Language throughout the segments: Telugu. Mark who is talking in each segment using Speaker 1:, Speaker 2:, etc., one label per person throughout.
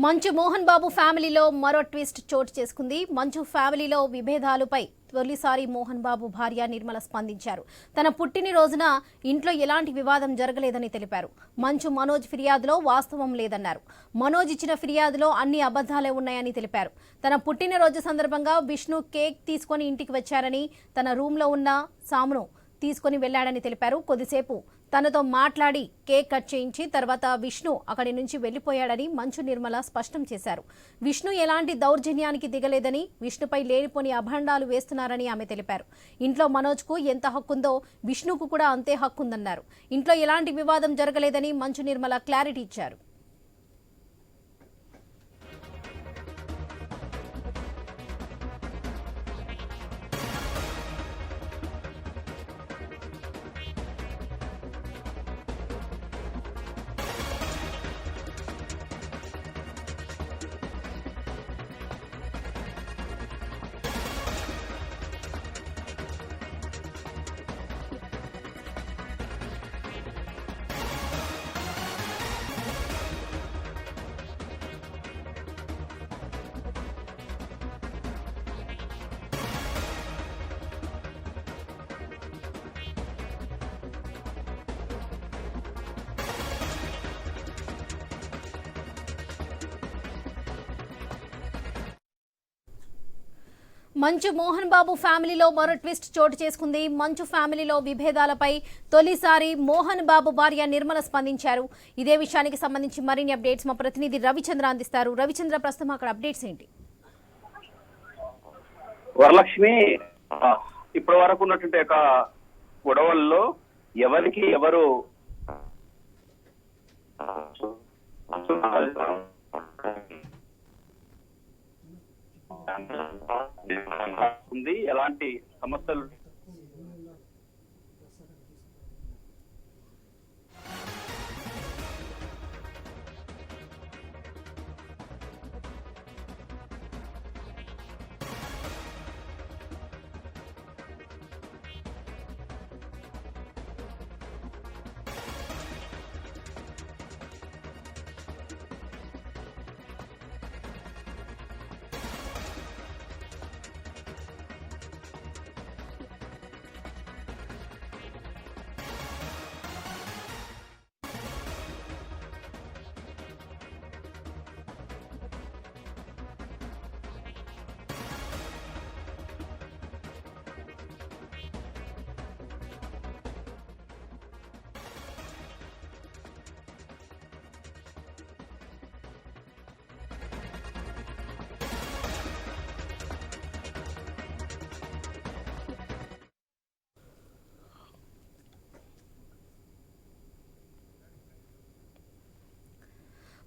Speaker 1: మంచు మోహన్ బాబు ఫ్యామిలీలో మరో ట్విస్ట్ చోటు చేసుకుంది. మంచు ఫ్యామిలీలో విభేదాలపై తొలిసారి మోహన్ బాబు భార్య నిర్మల స్పందించారు. తన పుట్టినరోజున ఇంట్లో ఎలాంటి వివాదం జరగలేదని తెలిపారు. మంచు మనోజ్ ఫిర్యాదులో వాస్తవం లేదన్నారు. మనోజ్ ఇచ్చిన ఫిర్యాదులో అన్ని అబద్ధాలే ఉన్నాయని తెలిపారు. తన పుట్టినరోజు సందర్భంగా విష్ణు కేక్ తీసుకొని ఇంటికి వచ్చారని, తన రూమ్లో ఉన్న సామును తీసుకొని వెళ్లాడని తెలిపారు. కొద్దిసేపు తనతో మాట్లాడి కేక్ కట్ చేయించి తర్వాత విష్ణు అక్కడి నుంచి వెళ్లిపోయాడని మంచు నిర్మల స్పష్టం చేశారు. విష్ణు ఎలాంటి దౌర్జన్యానికి దిగలేదని, విష్ణుపై లేనిపోని అభండాలు వేస్తున్నారని ఆమె తెలిపారు. ఇంట్లో మనోజ్కు ఎంత హక్కుందో విష్ణుకు కూడా అంతే హక్కుందన్నారు. ఇంట్లో ఎలాంటి వివాదం జరగలేదని మంచు నిర్మల క్లారిటీ ఇచ్చారు. మంచు మోహన్ బాబు ఫ్యామిలీలో మరో ట్విస్ట్ చోటు చేసుకుంది. మంచు ఫ్యామిలీలో విభేదాలపై తొలిసారి మోహన్ బాబు భార్య నిర్మల స్పందించారు. ఇదే విషయానికి సంబంధించి మరిన్ని అప్డేట్స్ మా ప్రతినిధి రవిచంద్ర అందిస్తారు. రవిచంద్ర, ప్రస్తుతం అక్కడ అప్డేట్స్ ఏంటి?
Speaker 2: వరలక్ష్మి, ఇప్పటి వరకు ఉన్నటువంటి ఒక గొడవల్లో ఎవరికి ఎవరు ఉంది, ఎలాంటి సమస్యలు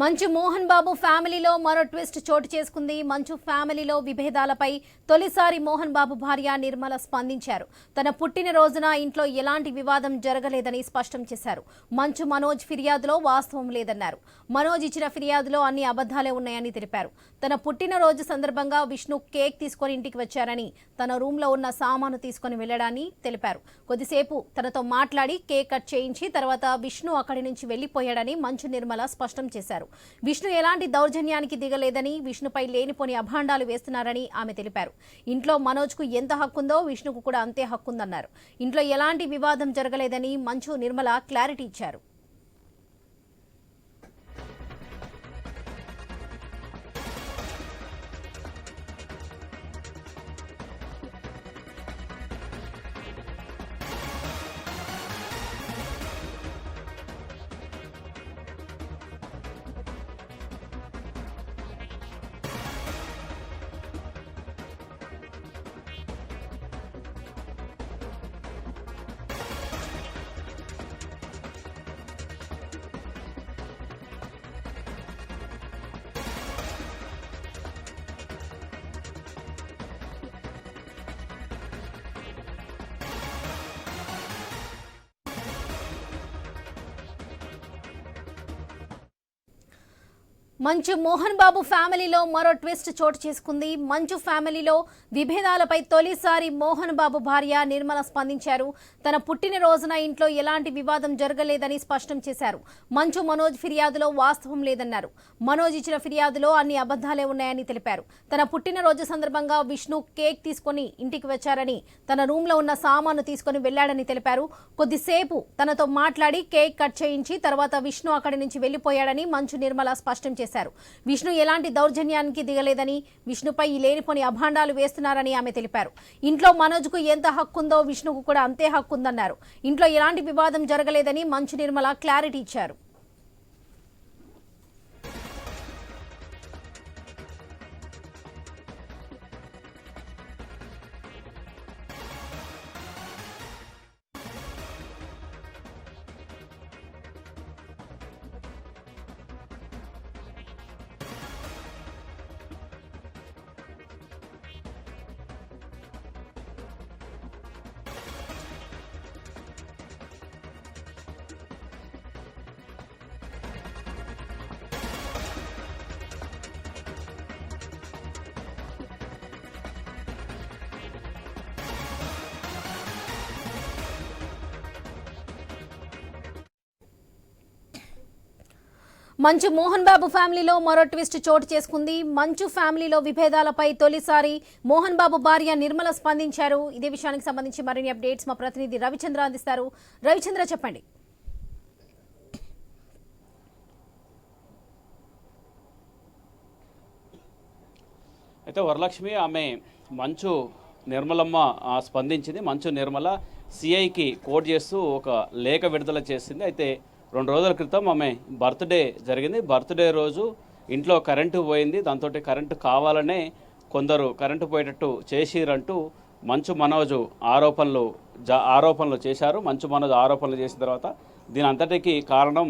Speaker 1: మంచు మోహన్ బాబు ఫ్యామిలీలో మరో ట్విస్ట్ చోటు చేసుకుంది. మంచు ఫ్యామిలీలో విభేదాలపై తొలిసారి మోహన్ బాబు భార్య నిర్మల స్పందించారు. తన పుట్టినరోజున ఇంట్లో ఎలాంటి వివాదం జరగలేదని స్పష్టం చేశారు. మంచు మనోజ్ ఫిర్యాదులో వాస్తవం లేదన్నారు. మనోజ్ ఇచ్చిన ఫిర్యాదులో అన్ని అబద్ధాలే ఉన్నాయని తెలిపారు. తన పుట్టినరోజు సందర్భంగా విష్ణు కేక్ తీసుకొని ఇంటికి వచ్చారని, తన రూమ్లో ఉన్న సామాను తీసుకొని వెళ్లడాన్ని తెలిపారు. కొద్దిసేపు తనతో మాట్లాడి కేక్ కట్ చేయించి తర్వాత విష్ణు అక్కడి నుంచి వెళ్లిపోయాడని మంచు నిర్మల స్పష్టం చేశారు. విష్ణు ఎలాంటి దౌర్జన్యానికి దిగలేదని, విష్ణుపై లేనిపోని అభాండాలు వేస్తున్నారని ఆమె తెలిపారు. ఇంట్లో మనోజ్కు ఎంత హక్కుందో విష్ణుకు కూడా అంతే హక్కుందన్నారు. ఇంట్లో ఎలాంటి వివాదం జరగలేదని మంచు నిర్మల క్లారిటీ ఇచ్చారు. మంచు మోహన్ బాబు ఫ్యామిలీలో మరో ట్విస్ట్ చోటు చేసుకుంది. మంచు ఫ్యామిలీలో విభేదాలపై తొలిసారి మోహన్ బాబు భార్య నిర్మల స్పందించారు. తన పుట్టినరోజున ఇంట్లో ఎలాంటి వివాదం జరగలేదని స్పష్టం చేశారు. మంచు మనోజ్ ఫిర్యాదులో వాస్తవం లేదన్నారు. మనోజ్ ఇచ్చిన ఫిర్యాదులో అన్ని అబద్ధాలే ఉన్నాయని తెలిపారు. తన పుట్టినరోజు సందర్భంగా విష్ణు కేక్ తీసుకుని ఇంటికి వచ్చారని, తన రూమ్ లో ఉన్న సామాను తీసుకుని వెళ్లాడని తెలిపారు. కొద్దిసేపు తనతో మాట్లాడి కేక్ కట్ చేయించి తర్వాత విష్ణు అక్కడి నుంచి వెళ్లిపోయాడని మంచు నిర్మల స్పష్టం చేశారు. విష్ణు ఎలాంటి దౌర్జన్యానికి దిగలేదని, విష్ణుపై లేనిపోని అభాండాలు వేస్తున్నారని ఆమె తెలిపారు. ఇంట్లో మనోజ్కు ఎంత హక్కుందో విష్ణుకు కూడా అంతే హక్కుందన్నారు. ఇంట్లో ఎలాంటి వివాదం జరగలేదని మంచు నిర్మల క్లారిటీ ఇచ్చారు. మంచు మోహన్ బాబు ఫ్యామిలీలో మరో ట్విస్ట్ చోటు చేసుకుంది. మంచు ఫ్యామిలీలో విభేదాలపై తొలిసారి మోహన్ బాబు భార్య నిర్మల స్పందించారు. ఇదే విషయానికి సంబంధించి మరిన్ని అప్డేట్స్ మా ప్రతినిధి రవిచంద్ర అందిస్తారు. రవిచంద్ర, చెప్పండి.
Speaker 3: అయితే వరలక్ష్మి ఆమె మంచు నిర్మలమ్మ స్పందించింది. మంచు నిర్మల సిఐకి కోడ్ చేస్తూ ఒక లేఖ విడుదల చేసింది. అయితే 2 రోజుల క్రితం ఆమె బర్త్డే జరిగింది. బర్త్డే రోజు ఇంట్లో కరెంటు పోయింది. దాంతో కరెంటు కావాలనే కొందరు కరెంటు పోయేటట్టు చేసిరంటూ మంచు మనోజ్ ఆరోపణలు చేశారు. మంచు మనోజ్ ఆరోపణలు చేసిన తర్వాత దీని అంతటికి కారణం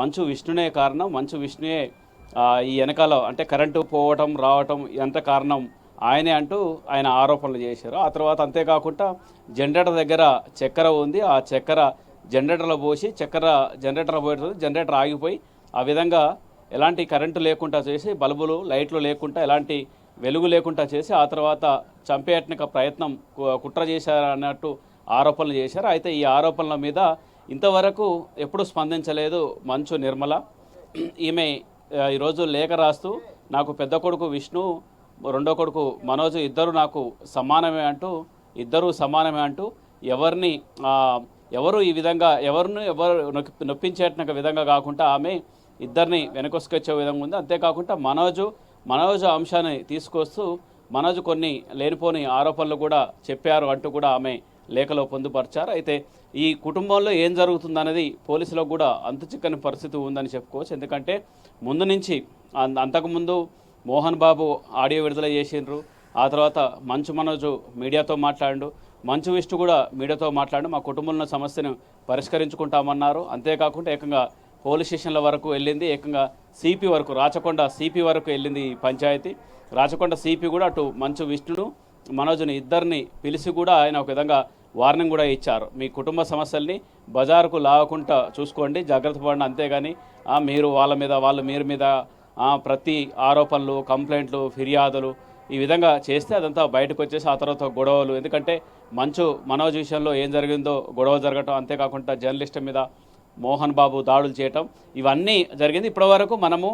Speaker 3: మంచు విష్ణునే కారణం. మంచు విష్ణుయే ఈ వెనకాల అంటే కరెంటు పోవటం రావటం ఎంత కారణం ఆయనే అంటూ ఆయన ఆరోపణలు చేశారు. ఆ తర్వాత అంతేకాకుండా జనరేటర్ దగ్గర చక్కెర ఉంది. ఆ చక్కెర జనరేటర్లో పోసి జనరేటర్లో పోయేటప్పుడు జనరేటర్ ఆగిపోయి ఆ విధంగా ఎలాంటి కరెంటు లేకుండా చేసి బల్బులు లైట్లు లేకుండా ఎలాంటి వెలుగు లేకుండా చేసి ఆ తర్వాత చంపేయటానికి ప్రయత్నం కుట్ర చేశారు అన్నట్టు ఆరోపణలు చేశారు. అయితే ఈ ఆరోపణల మీద ఇంతవరకు ఎప్పుడూ స్పందించలేదు మంచు నిర్మల. ఈమె ఈరోజు లేఖ రాస్తూ నాకు పెద్ద కొడుకు విష్ణు, రెండో కొడుకు మనోజ్ ఇద్దరు సమానమే అంటూ ఎవరు ఈ విధంగా ఎవరు నొప్పించేట విధంగా కాకుండా ఆమె ఇద్దరిని వెనకొసుకొచ్చే విధంగా ఉంది. అంతేకాకుండా మనోజ్ అంశాన్ని తీసుకొస్తూ మనోజ్ కొన్ని లేనిపోని ఆరోపణలు కూడా చెప్పారు అంటూ కూడా ఆమె లేఖలో పొందుపరిచారు. అయితే ఈ కుటుంబంలో ఏం జరుగుతుందనేది పోలీసులకు కూడా అంతుచిక్కని పరిస్థితి ఉందని చెప్పుకోవచ్చు. ఎందుకంటే ముందు నుంచి అంతకుముందు మోహన్ బాబు ఆడియో విడుదల చేసిండ్రు. ఆ తర్వాత మంచు మనోజ్ మీడియాతో మాట్లాడు, మంచు విష్ణు కూడా మీడియాతో మాట్లాడు, మా కుటుంబంలో సమస్యను పరిష్కరించుకుంటామన్నారు. అంతేకాకుండా ఏకంగా పోలీస్ స్టేషన్ల వరకు వెళ్ళింది. ఏకంగా సిపి వరకు, రాచకొండ సిపి వరకు వెళ్ళింది ఈ పంచాయతీ. రాచకొండ సిపి కూడా అటు మంచు విష్ణును మనోజ్ని ఇద్దరిని పిలిచి కూడా ఆయన ఒక విధంగా వార్నింగ్ కూడా ఇచ్చారు. మీ కుటుంబ సమస్యల్ని బజారుకు లాగకుండా చూసుకోండి, జాగ్రత్త పడండి. అంతేగాని మీరు వాళ్ళు మీరు మీద ప్రతి ఆరోపణలు, కంప్లైంట్లు, ఫిర్యాదులు ఈ విధంగా చేస్తే అదంతా బయటకు వచ్చేసి ఆ తర్వాత గొడవలు. ఎందుకంటే మంచు మనోజ్ విషయంలో ఏం జరిగిందో గొడవ జరగటం, అంతేకాకుండా జర్నలిస్ట్ మీద మోహన్ బాబు దాడులు చేయటం ఇవన్నీ జరిగింది. ఇప్పటివరకు మనము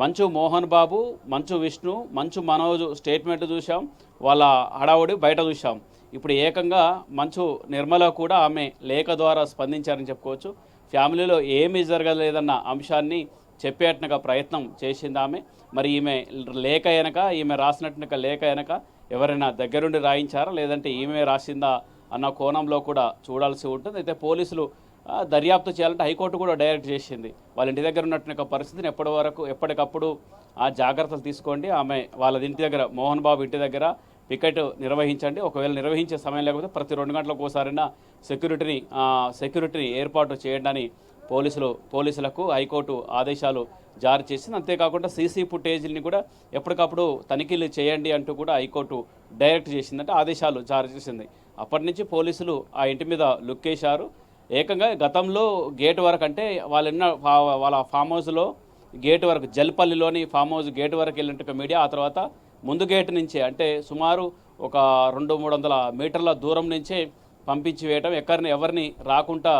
Speaker 3: మంచు మోహన్ బాబు, మంచు విష్ణు, మంచు మనోజ్ స్టేట్మెంట్ చూసాం, వాళ్ళ హడావుడి బయట చూసాం. ఇప్పుడు ఏకంగా మంచు నిర్మల కూడా ఆమె లేఖ ద్వారా స్పందించారని చెప్పుకోవచ్చు. ఫ్యామిలీలో ఏమీ జరగలేదన్న అంశాన్ని చెప్పేటట్టుగా ప్రయత్నం చేసింది ఆమె. మరి ఈమె రాసినట్టుగా లేఖ వెనక ఎవరైనా దగ్గరుండి రాయించారా లేదంటే ఈమె రాసిందా అన్న కోణంలో కూడా చూడాల్సి ఉంటుంది. అయితే పోలీసులు దర్యాప్తు చేయాలంటే హైకోర్టు కూడా డైరెక్ట్ చేసింది. వాళ్ళ ఇంటి దగ్గర ఉన్నట్టు పరిస్థితిని ఎప్పటికప్పుడు జాగ్రత్తలు తీసుకోండి. వాళ్ళ ఇంటి దగ్గర, మోహన్ బాబు ఇంటి దగ్గర పికెట్ నిర్వహించండి. ఒకవేళ నిర్వహించే సమయం లేకపోతే ప్రతి 2 గంటలకు ఒకసారైనా సెక్యూరిటీని ఏర్పాటు చేయండి పోలీసులకు హైకోర్టు ఆదేశాలు జారీ చేసింది. అంతేకాకుండా సీసీ ఫుటేజీని కూడా ఎప్పటికప్పుడు తనిఖీలు చేయండి అంటూ కూడా హైకోర్టు డైరెక్ట్ చేసిందంటే ఆదేశాలు జారీ చేసింది. అప్పటి నుంచి పోలీసులు ఆ ఇంటి మీద లుక్ వేశారు. ఏకంగా గతంలో గేట్ వరకు అంటే వాళ్ళ ఫామ్ హౌస్లో గేట్ వరకు జల్పల్లిలోని ఫామ్ హౌస్ గేట్ వరకు వెళ్ళినట్టు మీడియా, ఆ తర్వాత ముందు గేట్ నుంచే అంటే సుమారు ఒక 200-300 మీటర్ల దూరం నుంచే పంపించి వేయటం, ఎవరిని రాకుండా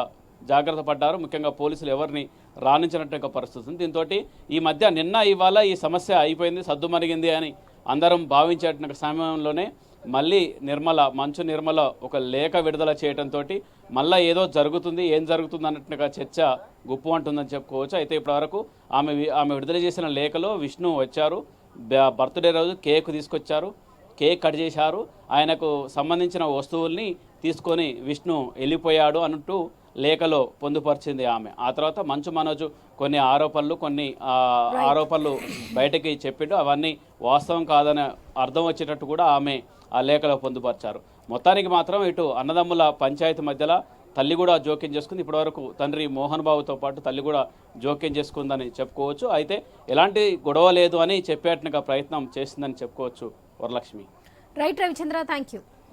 Speaker 3: జాగ్రత్త పడ్డారు. ముఖ్యంగా పోలీసులు ఎవరిని రాణించినట్టు పరిస్థితి ఉంది. దీంతో ఈ మధ్య ఇవాళ ఈ సమస్య అయిపోయింది, సద్దుమణిగింది అని అందరం భావించేట సమయంలోనే మళ్ళీ మంచు నిర్మల ఒక లేఖ విడుదల చేయడంతో మళ్ళీ ఏదో జరుగుతుంది, ఏం జరుగుతుంది అన్నట్టుగా చర్చ గుప్పు అంటుందని చెప్పుకోవచ్చు. అయితే ఇప్పటివరకు ఆమె విడుదల చేసిన లేఖలో విష్ణు వచ్చారు, బర్త్డే రోజు కేక్ తీసుకొచ్చారు, కేక్ కట్ చేశారు, ఆయనకు సంబంధించిన వస్తువుల్ని తీసుకొని విష్ణు వెళ్ళిపోయాడు అన్నట్టు లేఖలో పొందుపరిచింది ఆమె. ఆ తర్వాత మంచు మనోజ్ కొన్ని ఆరోపణలు బయటకి చెప్పిండు, అవన్నీ వాస్తవం కాదని అర్థం వచ్చేటట్టు కూడా ఆమె ఆ లేఖలో పొందుపరిచారు. మొత్తానికి మాత్రం ఇటు అన్నదమ్ముల పంచాయతీ మధ్యలో తల్లి కూడా జోక్యం చేసుకుంది. ఇప్పటివరకు తండ్రి మోహన్ బాబుతో పాటు తల్లి కూడా జోక్యం చేసుకుందని చెప్పుకోవచ్చు. అయితే ఎలాంటి గొడవ లేదు అని చెప్పేట్టుగా ప్రయత్నం చేసిందని చెప్పుకోవచ్చు Varalakshmi.
Speaker 1: Right Ravichandra, thank you.